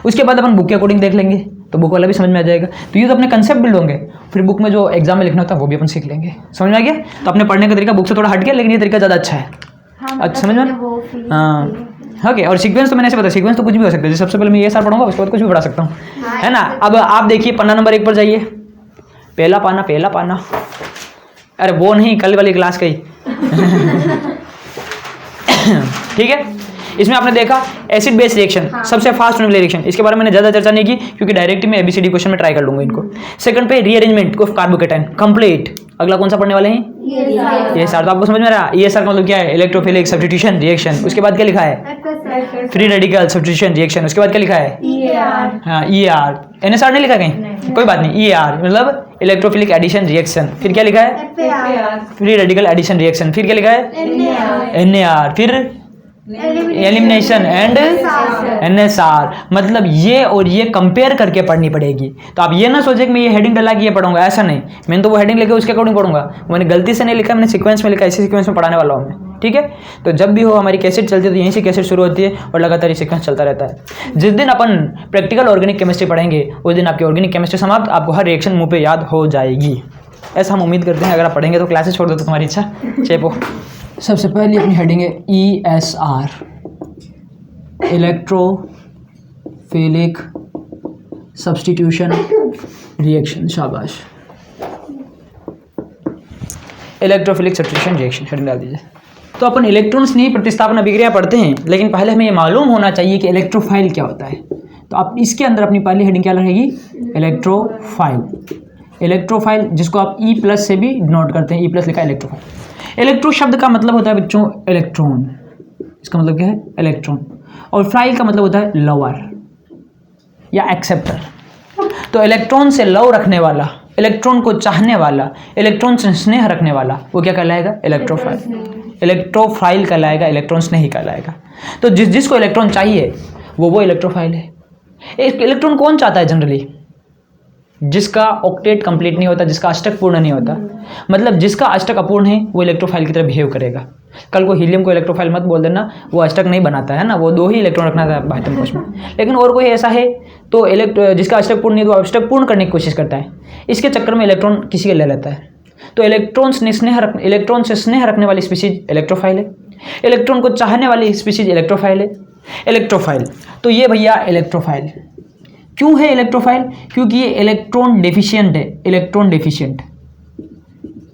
उसके बाद अपन बुक के अकॉर्डिंग देख लेंगे तो बुक वाला भी समझ में आ जाएगा। तो ये तो अपने कंसेप्ट बिल्ड होंगे, फिर बुक में जो एग्जाम में लिखना होता है वो भी अपन सीख लेंगे। समझ में आ गया? तो अपने पढ़ने का तरीका बुक से थोड़ा हट गया, लेकिन ये तरीका ज़्यादा अच्छा है। अच्छा समझ में? हाँ ओके। और सीक्वेंस तो मैंने ऐसे बताया, सीक्वेंस तो कुछ भी हो सकता है। सबसे पहले मैं ये सार पढ़ूंगा, उसके बाद कुछ भी पढ़ा सकता हूँ, है ना। अब आप देखिए पन्ना नंबर 1 पर जाइए, पहला पाना, अरे वो नहीं, कल वाली क्लास का ही ठीक है। इसमें आपने देखा एसिड बेस रिएक्शन, सबसे फास्ट होने वाली रिएक्शन, इसके बारे में मैंने ज़्यादा चर्चा नहीं की क्योंकि डायरेक्ट में ABCD क्वेश्चन में ट्राई कर लूंगा इनको। सेकंड पे रीअरेंजमेंट ऑफ कार्बोकेटाइन कंप्लीट। अगला कौन सा पढ़ने वाले हैं? ESR। तो आपको समझ में आ रहा है ESR का मतलब क्या है? Electrophilic substitution reaction. उसके बाद क्या लिखा है? Free radical substitution reaction. उसके बाद क्या लिखा है? हाँ ER। NSR नहीं लिखा कहीं? कोई बात नहीं, ER मतलब इलेक्ट्रोफिलिक एडिशन रिएक्शन। फिर क्या लिखा है? Free radical addition reaction. फिर क्या लिखा है? NAR। फिर एलिमिनेशन एंड NSR। मतलब ये और ये कंपेयर करके पढ़नी पड़ेगी। तो आप ये ना सोचे कि मैं ये हेडिंग डला के ये पढ़ूंगा, ऐसा नहीं। मैंने तो वो हेडिंग लेके उसके अकॉर्डिंग पढ़ूंगा, मैंने गलती से नहीं लिखा, मैंने सीक्वेंस में लिखा, इसी सीक्वेंस में पढ़ाने वाला हूँ मैं, ठीक है। तो जब भी हो हमारी कैसेट चलती है तो यहीं से कैसेट शुरू होती है और लगातार ये सीक्वेंस चलता रहता है। जिस दिन अपन प्रैक्टिकल ऑर्गेनिक केमिस्ट्री पढ़ेंगे उस दिन आपकी ऑर्गेनिक केमिस्ट्री समाप्त, आपको हर रिएक्शन मुँह पे याद हो जाएगी, ऐसा हम उम्मीद करते हैं। अगर आप पढ़ेंगे तो क्लासेस छोड़ दो तो तुम्हारी इच्छा। चेपो सबसे पहले अपनी हेडिंग है ESR, इलेक्ट्रोफिलिक सब्स्टिट्यूशन रिएक्शन। शाबाश, इलेक्ट्रोफिलिक सब्स्टिट्यूशन रिएक्शन हेडिंग डाल दीजिए। तो अपन इलेक्ट्रॉन्स नहीं प्रतिस्थापन अभिक्रिया पढ़ते हैं, लेकिन पहले हमें ये मालूम होना चाहिए कि इलेक्ट्रोफाइल क्या होता है। तो आप इसके अंदर अपनी पहली हेडिंग क्या रहेगी? इलेक्ट्रोफाइल। इलेक्ट्रोफाइल जिसको आप E+ से भी डिनोट करते हैं, E+ लिखा है इलेक्ट्रोफाइल। इलेक्ट्रो शब्द का मतलब होता है बच्चों इलेक्ट्रॉन, इसका मतलब क्या है? इलेक्ट्रॉन। और फाइल का मतलब होता है लवर या एक्सेप्टर। तो इलेक्ट्रॉन से लव रखने वाला, इलेक्ट्रॉन को चाहने वाला, इलेक्ट्रॉन से स्नेह रखने वाला, वो क्या कहलाएगा? इलेक्ट्रोफाइल। इलेक्ट्रोफाइल कहलाएगा, इलेक्ट्रॉन स्नेही कहलाएगा। तो जिसको इलेक्ट्रॉन चाहिए वो इलेक्ट्रोफाइल है। इलेक्ट्रॉन कौन चाहता है जनरली? जिसका ऑक्टेट कंप्लीट नहीं होता, जिसका अष्टक पूर्ण नहीं होता। मतलब जिसका अष्टक अपूर्ण है वो इलेक्ट्रोफाइल की तरह बिहेव करेगा। कल को हीलियम को इलेक्ट्रोफाइल मत बोल देना, वो अष्टक नहीं बनाता है ना, वो 2 ही इलेक्ट्रॉन रखना था बाह्यतम कोश में। लेकिन और कोई ऐसा है तो जिसका अष्टक पूर्ण नहीं तो अष्टक पूर्ण करने की कोशिश करता है, इसके चक्कर में इलेक्ट्रॉन किसी के ले लेता है। तो इलेक्ट्रॉन से स्नेह रखने वाली स्पीशीज इलेक्ट्रोफाइल है, इलेक्ट्रॉन को चाहने वाली स्पीशीज इलेक्ट्रोफाइल है। इलेक्ट्रोफाइल तो ये भैया इलेक्ट्रोफाइल क्यों है? इलेक्ट्रोफाइल क्योंकि ये इलेक्ट्रॉन डेफिशिएंट है। इलेक्ट्रॉन डेफिशिएंट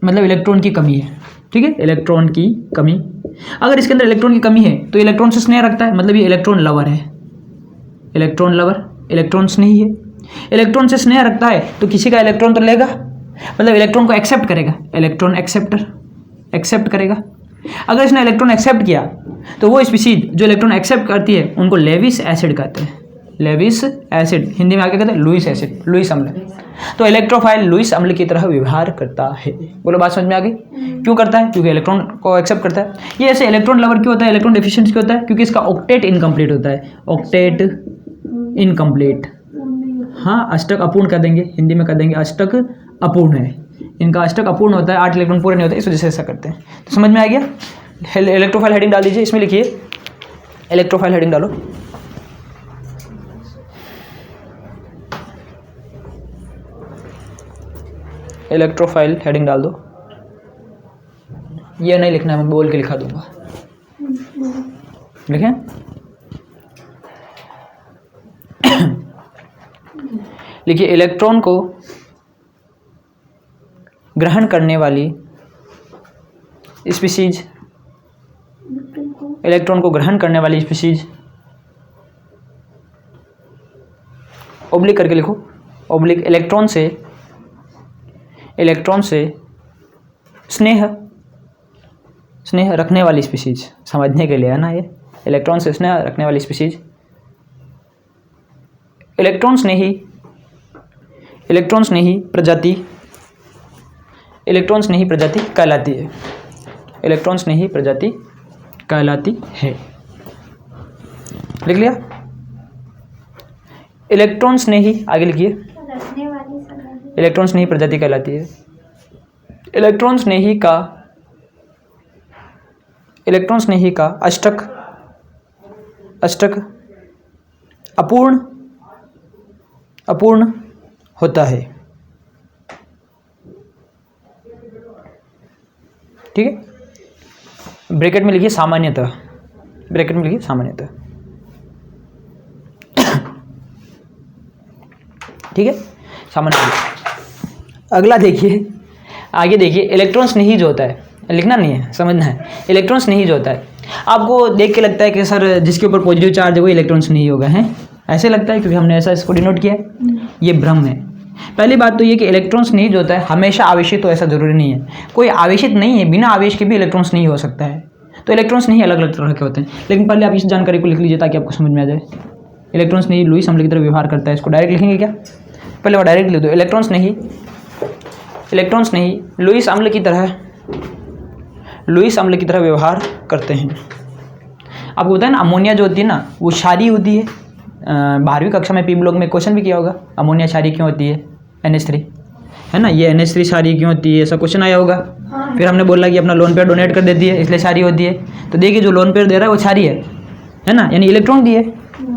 मतलब इलेक्ट्रॉन की कमी है, ठीक है, इलेक्ट्रॉन की कमी। अगर इसके अंदर इलेक्ट्रॉन की कमी है तो इलेक्ट्रॉन से स्नेह रखता है, मतलब ये इलेक्ट्रॉन लवर है। इलेक्ट्रॉन लवर, इलेक्ट्रॉन स्नेही है। इलेक्ट्रॉन से स्नेह रखता है तो किसी का इलेक्ट्रॉन तो लेगा, मतलब इलेक्ट्रॉन को एक्सेप्ट करेगा, इलेक्ट्रॉन एक्सेप्टर एक्सेप्ट करेगा। अगर इसने इलेक्ट्रॉन एक्सेप्ट किया तो वो स्पीशीज जो इलेक्ट्रॉन एक्सेप्ट करती है उनको लेविस एसिड कहते हैं। लेविस एसिड हिंदी में आगे कहते हैं लुईस एसिड, लुईस अम्ल। तो इलेक्ट्रोफाइल लुईस अम्ल की तरह व्यवहार करता है। बोलो बात समझ में आ गई? क्यों करता है? क्योंकि इलेक्ट्रॉन को एक्सेप्ट करता है। ये ऐसे इलेक्ट्रॉन लवर क्यों होता है? इलेक्ट्रॉन डेफिशिएंट क्यों होता है? क्योंकि इसका ऑक्टेट इनकम्प्लीट होता है। ऑक्टेट इनकम्प्लीट, हाँ अष्टक अपूर्ण कर देंगे, हिंदी में कर देंगे अष्टक अपूर्ण है। इनका अष्टक अपूर्ण होता है, 8 इलेक्ट्रॉन पूरे नहीं होते, इस वजह से ऐसा करते हैं। तो समझ में आ गया? इलेक्ट्रोफाइल हेडिंग डाल दीजिए, इसमें लिखिए इलेक्ट्रोफाइल हेडिंग डालो। इलेक्ट्रोफाइल हेडिंग डाल दो। ये नहीं लिखना है, मैं बोल के लिखा दूंगा। लिखें? लिखिए इलेक्ट्रॉन को ग्रहण करने वाली स्पीशीज, इलेक्ट्रॉन को ग्रहण करने वाली स्पीशीज, ओब्लिक करके लिखो, ओब्लिक इलेक्ट्रॉन से स्नेह रखने वाली स्पीशीज, समझने के लिए है ना ये। इलेक्ट्रॉन से स्नेह रखने वाली स्पीशीज इलेक्ट्रॉन्स ने ही प्रजाति कहलाती है। इलेक्ट्रॉन्स ने ही प्रजाति कहलाती है। लिख लिया? इलेक्ट्रॉन्स ने ही, आगे लिखिए, रखने वाली सभी इलेक्ट्रॉन्स ने ही प्रजाति कहलाती है। इलेक्ट्रॉन्स ने ही का अष्टक अपूर्ण होता है। ठीक है, ब्रैकेट में लिखिए सामान्यतः, ठीक है, सामान्यतः। अगला देखिए, आगे देखिए, इलेक्ट्रॉन्स नहीं जो होता है, लिखना नहीं है, समझना है। इलेक्ट्रॉन्स नहीं जो होता है, आपको देख के लगता है कि सर जिसके ऊपर पॉजिटिव चार्ज है वो इलेक्ट्रॉन्स नहीं होगा, है ऐसे लगता है क्योंकि हमने ऐसा इसको डिनोट किया है। ये भ्रम है। पहली बात तो ये कि इलेक्ट्रॉन्स नहीं जो होता है हमेशा आवेशित हो, ऐसा ज़रूरी नहीं है। कोई आवेशित नहीं है, बिना आवेश के भी इलेक्ट्रॉन्स नहीं हो सकता है। तो इलेक्ट्रॉन्स नहीं अलग अलग तरह के होते हैं, लेकिन पहले आप इस जानकारी को लिख लीजिए ताकि आपको समझ में आ जाए। इलेक्ट्रॉन्स नहीं लुईस अम्ल की तरह व्यवहार करता है, इसको डायरेक्ट लिखेंगे क्या? पहले वो डायरेक्ट लिख दो। इलेक्ट्रॉन्स नहीं लुईस अम्ल की तरह व्यवहार करते हैं। आपको पता है ना, अमोनिया जो होती है ना वो क्षारीय होती है। 12वीं कक्षा में पी ब्लॉक में क्वेश्चन भी किया होगा, अमोनिया क्षारीय क्यों होती है, NH3, है ना, ये NH3 क्षारीय क्यों होती है, ऐसा क्वेश्चन आया होगा। फिर हमने बोला कि अपना लोन पेयर डोनेट कर देती है इसलिए क्षारीय होती है। तो देखिए जो लोन पेयर दे रहा है वो क्षारीय है ना, यानी इलेक्ट्रॉन दिए,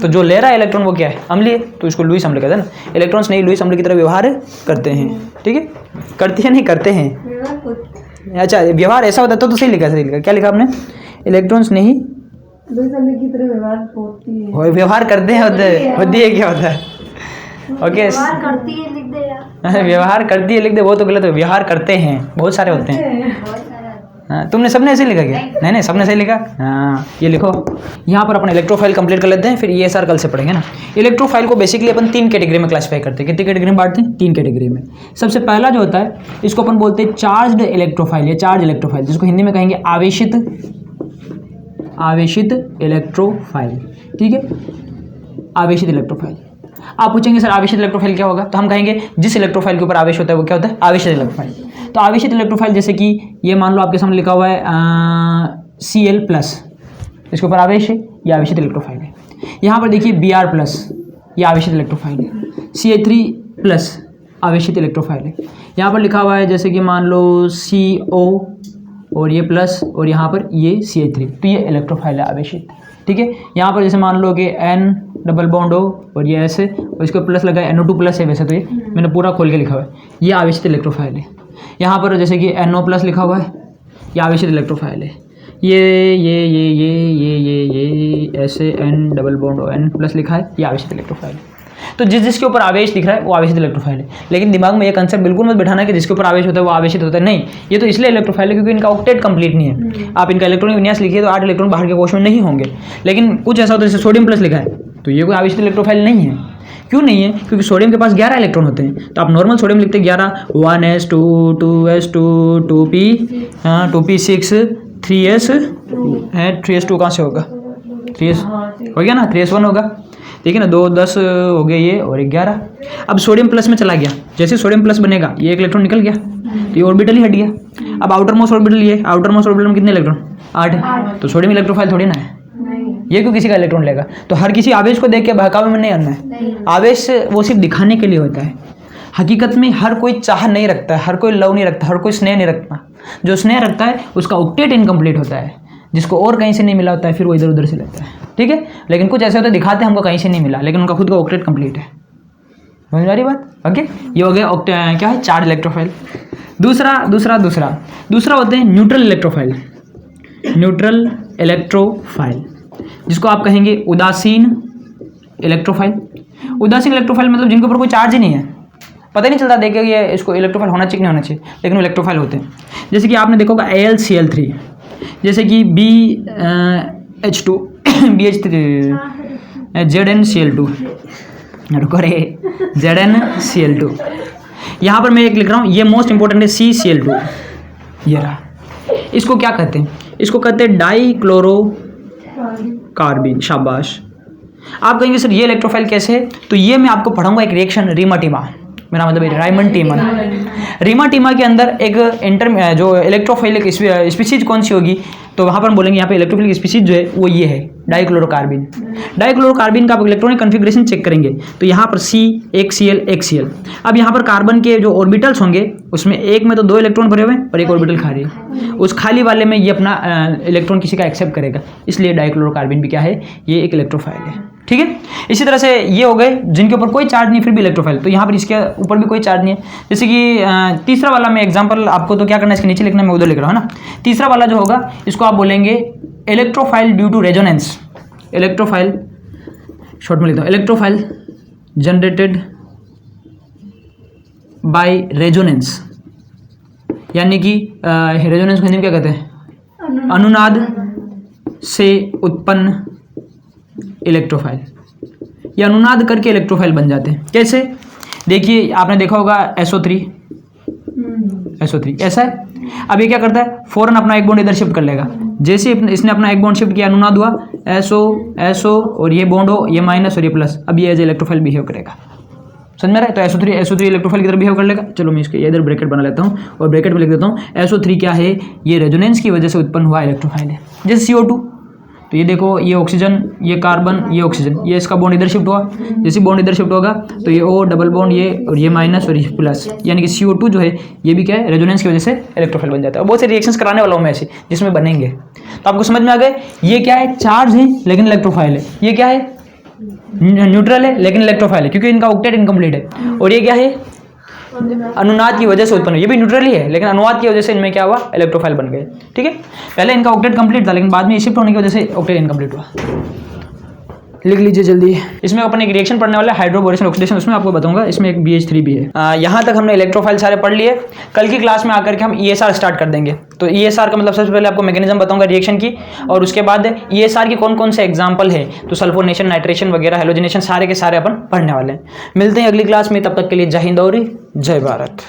तो जो ले रहा है इलेक्ट्रॉन वो क्या है, अम्लीय, तो इसको लुईस अम्ल कहते हैं ना। इलेक्ट्रॉन्स नहीं लुईस अम्ल की तरह व्यवहार करते हैं। ठीक है, करती है नहीं करते हैं। अच्छा, व्यवहार ऐसा होता है तो सही लिखा, क्या लिखा आपने? इलेक्ट्रॉन्स नहीं लुईस अम्ल की तरह व्यवहार होती है, व्यवहार करते हैं, होती है, क्या होता है? ओके, व्यवहार करती है लिख दे यार। व्यवहार करती है लिख दे, वो तो गलत है। व्यवहार करते हैं बहुत सारे होते हैं। हाँ, तुमने सबने ऐसे लिखा क्या? नहीं सबने सही लिखा। हाँ, ये लिखो। यहाँ पर अपन इलेक्ट्रोफाइल कंप्लीट कर लेते हैं, फिर ESR कल से पढ़ेंगे ना। इलेक्ट्रोफाइल को बेसिकली अपन 3 कैटेगरी में क्लासिफाई करते हैं। कितनी कैटेगरी में बांटते हैं? 3 कैटेगरी में। सबसे पहला जो होता है इसको अपन बोलते हैं चार्ज्ड इलेक्ट्रोफाइल या चार्ज इलेक्ट्रोफाइल, जिसको हिंदी में कहेंगे आवेशित इलेक्ट्रोफाइल। ठीक है, आवेशित इलेक्ट्रोफाइल। आप पूछेंगे सर आवेशित इलेक्ट्रोफाइल क्या होगा, तो हम कहेंगे जिस इलेक्ट्रोफाइल के ऊपर आवेश होता है वो क्या होता है, आवेशित इलेक्ट्रोफाइल। तो आवेशित इलेक्ट्रोफाइल जैसे कि ये मान लो आपके सामने लिखा हुआ है Cl+, इसके ऊपर आवेश है, ये आवेशित इलेक्ट्रोफाइल है। यहाँ पर देखिए Br+, ये आवेशित इलेक्ट्रोफाइल है। Ca3+, आवेशित इलेक्ट्रोफाइल है। यहाँ पर लिखा हुआ है जैसे कि मान लो CO और ये प्लस और यहाँ पर ये Ca3, तो ये इलेक्ट्रोफाइल है आवेशित। ठीक है, यहाँ पर जैसे मान लो कि N डबल बॉन्ड हो और ये ऐसे और इसको प्लस लगा है, NO2+ है वैसे तो ये मैंने पूरा खोल के लिखा हुआ है, ये आवेशित इलेक्ट्रोफाइल है। यहाँ पर जैसे कि NO+ लिखा हुआ है, ये आवेशित इलेक्ट्रोफाइल है। ये ऐसे N डबल बॉन्ड और N+ लिखा है, ये आवेशित इलेक्ट्रोफाइल है। तो जिसके ऊपर आवेश दिख रहा है वो आवेशित इलेक्ट्रोफाइल है। लेकिन दिमाग में ये कंसेप्ट बिल्कुल मत बैठाना कि जिसके ऊपर आवेश होता है वो आवेशित होता है, नहीं, ये तो इसलिए इलेक्ट्रोफाइल है क्योंकि इनका ऑक्टेट कंप्लीट नहीं है। आप इनका इलेक्ट्रॉनिक विन्यास लिखिए तो 8 इलेक्ट्रॉन बाहर के कोश में नहीं होंगे, लेकिन कुछ ऐसा होता है जैसे सोडियम+ लिखा है तो ये कोई आवेशित इलेक्ट्रोफाइल नहीं है। क्यों नहीं है? क्योंकि सोडियम के पास 11 इलेक्ट्रॉन होते हैं। तो आप नॉर्मल सोडियम लिखते हैं 11, 1s2 2s2 2p 2p6 3s 3s2 कहाँ से होगा, 3s हो गया ना, 3s1 होगा। ठीक है ना, 2 10 हो गए ये और 11। अब सोडियम+ में चला गया, जैसे सोडियम+ बनेगा ये एक इलेक्ट्रॉन निकल गया तो ये ऑर्बिटल ही हट गया। अब आउटर मोस्ट ऑर्बिटल, ये आउटर मोस्ट ऑर्बिटल में कितने इलेक्ट्रॉन, 8। तो सोडियम इलेक्ट्रोफाइल थोड़ी ना है, ये क्यों किसी का इलेक्ट्रॉन लेगा। तो हर किसी आवेश को देख के बहकावे में नहीं आना है। आवेश वो सिर्फ दिखाने के लिए होता है। हकीकत में हर कोई चाह नहीं रखता है, हर कोई लव नहीं रखता, हर कोई स्नेह नहीं रखता। जो स्नेह रखता है उसका ऑक्टेट इनकम्प्लीट होता है, जिसको और कहीं से नहीं मिला होता है फिर वो इधर उधर से लेता है। ठीक है, लेकिन कुछ ऐसे होते हैं दिखाते हैं हमको कहीं से नहीं मिला, लेकिन उनका खुद का ऑक्टेट कंप्लीट है। समझ में आ रही बात? ओके, ये हो गया क्या है, चार्ज इलेक्ट्रोफाइल। दूसरा होते हैं न्यूट्रल इलेक्ट्रोफाइल। न्यूट्रल इलेक्ट्रोफाइल जिसको आप कहेंगे उदासीन इलेक्ट्रोफाइल। उदासीन इलेक्ट्रोफाइल मतलब जिनके ऊपर कोई चार्ज ही नहीं है, पता ही नहीं चलता देखे ये इसको इलेक्ट्रोफाइल होना चाहिए नहीं होना चाहिए, लेकिन वो इलेक्ट्रोफाइल होते हैं। जैसे कि आपने देखा होगा AlCl3, जैसे कि BH2 BH3 ZnCl2, रुको रे, ZnCl2। यहाँ पर मैं एक लिख रहा हूँ, ये मोस्ट इंपॉर्टेंट है CCl2, ये रहा। इसको क्या कहते हैं? इसको कहते हैं कार्बिन, शाबाश। आप कहेंगे सर ये इलेक्ट्रोफाइल कैसे है, तो ये मैं आपको पढ़ाऊंगा एक रिएक्शन रीमाटीमा, मेरा मतलब रायमंड टीमन। रीमाटीमा के अंदर एक जो इलेक्ट्रोफाइलिक स्पीसीज कौन सी होगी, तो वहाँ पर हम बोलेंगे यहाँ पे इलेक्ट्रोफाइलिक स्पीसीज जो है वो ये है डाइक्लोरोकार्बिन। डाइक्लोरोकार्बिन का आप इलेक्ट्रॉनिक कन्फिग्रेशन चेक करेंगे तो यहाँ पर C एक Cl। अब यहाँ पर कार्बन के जो ऑर्बिटल्स होंगे उसमें एक में तो 2 इलेक्ट्रॉन भरे हुए हैं और एक ऑर्बिटल खाली है, उस खाली वाले में ये अपना इलेक्ट्रॉन किसी का एक्सेप्ट करेगा, इसलिए डाइक्लोरोकार्बिन भी क्या है, ये एक इलेक्ट्रोफाइल है। ठीक है, इसी तरह से ये हो गए जिनके ऊपर कोई चार्ज नहीं फिर भी इलेक्ट्रोफाइल, तो यहाँ पर इसके ऊपर भी कोई चार्ज नहीं है। जैसे कि तीसरा वाला मैं एग्जांपल आपको तो क्या करना है, इसके नीचे लिखना, मैं उधर लिख रहा हूँ ना। तीसरा वाला जो होगा इसको आप बोलेंगे electrophile due to resonance. Electrophile short में लिखता हूँ, इलेक्ट्रोफाइल जनरेटेड बाय रेजोनेंस, यानी कि रेजोनेंस को हिंदी में क्या कहते हैं, अनुनाद से उत्पन्न इलेक्ट्रोफाइल। ये अनुनाद करके इलेक्ट्रोफाइल बन जाते हैं। कैसे, देखिए आपने देखा होगा SO3 ऐसा है। अब ये क्या करता है, फौरन अपना एक बॉन्ड इधर शिफ्ट कर लेगा। जैसे इसने अपना एक बॉन्ड शिफ्ट किया, अनुनाद हुआ, SO और ये बॉन्ड हो, ये माइनस और ये प्लस, अब ये एज इलेक्ट्रोफाइल बिहेव करेगा। समझ में रहा है, तो SO3 इलेक्ट्रोफाइल की तरह बिहेव कर लेगा। चलो मैं इसके इधर ब्रैकेट बना लेता हूँ और ब्रैकेट में लिख देता हूँ SO3 क्या है, ये रेजोनेंस की वजह से उत्पन्न हुआ इलेक्ट्रोफाइल है। जैसे CO2, तो ये देखो, ये ऑक्सीजन, ये कार्बन, ये ऑक्सीजन, ये इसका बॉन्ड इधर शिफ्ट हुआ। जैसे बॉन्ड इधर शिफ्ट होगा तो ये O डबल बॉन्ड, ये और ये माइनस और ये प्लस, यानी कि CO2 जो है ये भी क्या है, रेजोनेंस की वजह से इलेक्ट्रोफाइल बन जाता है। और बहुत से रिएक्शंस कराने वाला हूँ मैं ऐसे जिसमें बनेंगे, तो आपको समझ में आ गए। ये क्या है, चार्ज है लेकिन इलेक्ट्रोफाइल है। ये क्या है, न्यूट्रल है लेकिन इलेक्ट्रोफाइल है क्योंकि इनका ऑक्टेट इनकम्प्लीट है। और ये क्या है, अनुनाद की वजह से उत्पन्न, ये भी न्यूट्रल ही है लेकिन अनुनाद की वजह से इनमें क्या हुआ, इलेक्ट्रोफाइल बन गए। ठीक है, पहले इनका ऑक्टेट कंप्लीट था लेकिन बाद में शिफ्ट होने की वजह से ऑक्टेट इनकम्प्लीट हुआ। लिख लीजिए जल्दी। इसमें अपन एक रिएक्शन पढ़ने वाला है, हाइड्रोबोरेशन ऑक्सीडेशन, उसमें आपको बताऊंगा। इसमें एक BH3 भी है। यहाँ तक हमने इलेक्ट्रोफाइल सारे पढ़ लिए। कल की क्लास में आकर के हम ESR स्टार्ट कर देंगे। तो ESR का मतलब सबसे पहले आपको मैकेनिज्म बताऊंगा रिएक्शन की, और उसके बाद ESR की कौन कौन से एग्जाम्पल है, तो सल्फोनेशन, नाइट्रेशन वगैरह, हेलोजिनेशन, सारे के सारे अपन पढ़ने वाले हैं। मिलते हैं अगली क्लास में, तब तक के लिए जय हिंद और जय भारत।